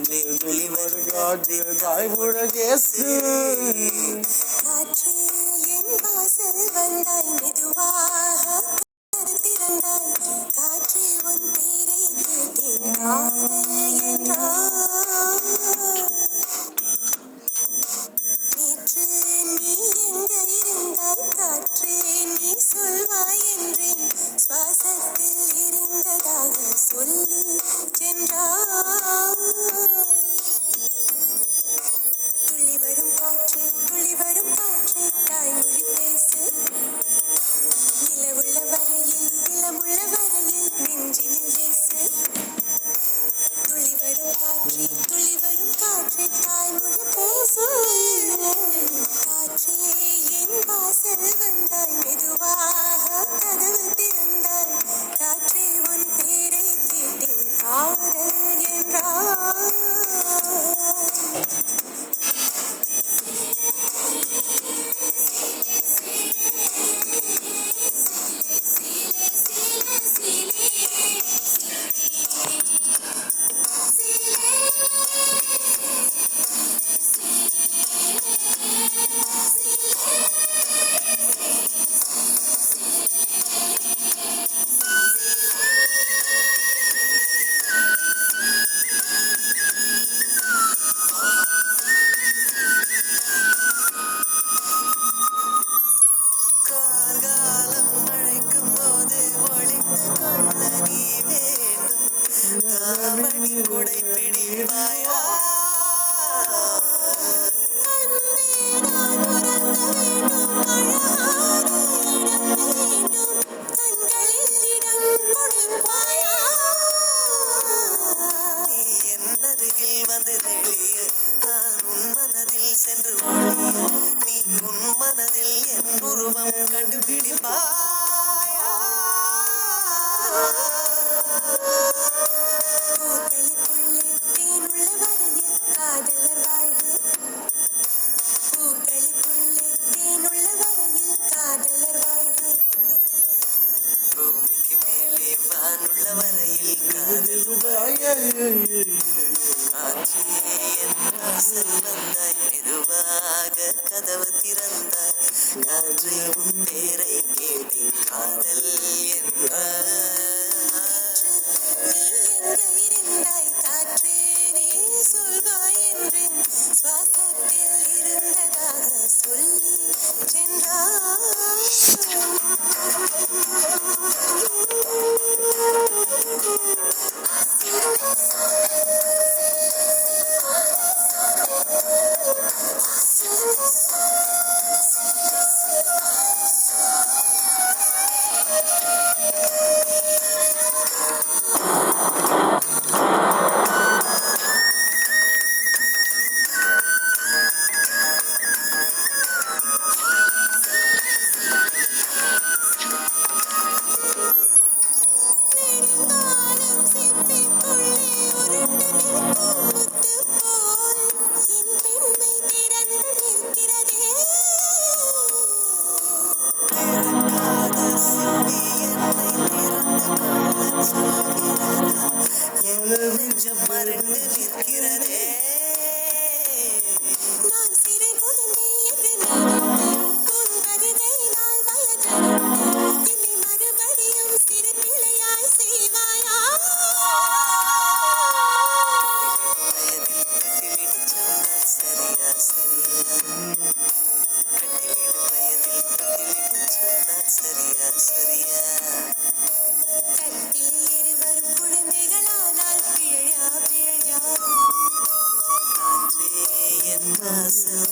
காற்றில் துளிவரும் காற்றில் தாய்முழகேசு காற்றே என் வாசல் வந்தாய் மெதுவாக திறந்தாய் காற்றே உன் பேரை கேட்டேன் காதல் என்றாய் நேற்று நீ எங்க இருந்தாய் காற்றே நீ சொல்வாய் என்றேன் சுவாசத்தில் இருந்ததாக சொல்லி சென்றாய் துள்ளிவரும் காற்றே தாய்மொழி பேசு நிலமுள்ள வரையில் நெஞ்சினில் வீசு துள்ளிவரும் காற்றே தாய்மொழி பேசு காற்றே என் வாசல் வந்தாய் மெதுவாக கதவு திறந்தாய் காற்றே உன் பேரை கேட்டேன் காதல் என்றாய் கொடை பிடிவாயா என்னருகில் வந்து தெளிய நான் உன் மனதில் சென்று ஒழிய நீ உன் மனதில் என் உருவம் கண்டுபிடிப்பாயா காதலர் வாழ்வு பூக்களுக்குள்ளே தேனுள்ள வரையில் காதலர் வாழ்வு பூமிக்கு மேலே வானுள்ள வரையில் காதல் காற்றிலே என் வாசல் வந்தாய் மெதுவாக கதவு திறந்தாய் காற்று உன் பேரை கேட்டேன் காதல் என்றாய் நீ எங்க இருந்தாய் காற்றே நீ சொல்வாய் என்றேன் சுவாசத்தில் இருந்ததாக சொல்லி மறந்து நிற்கிறதே நான் சிறை குழந்தை என்று உன் வருகையினால் வயதறிந்து என்னை மறுபடியும் சிறு பிள்ளையாய் செய்வாயா கட்டிலிடு சொன்னால் சரியா கட்டிலிடு வயதில் கட்டிலிடு சொன்னால் சரியா கட்டில் இருவரும் குழந்தைகளானால் பிழையா காற்றே என் வாசல்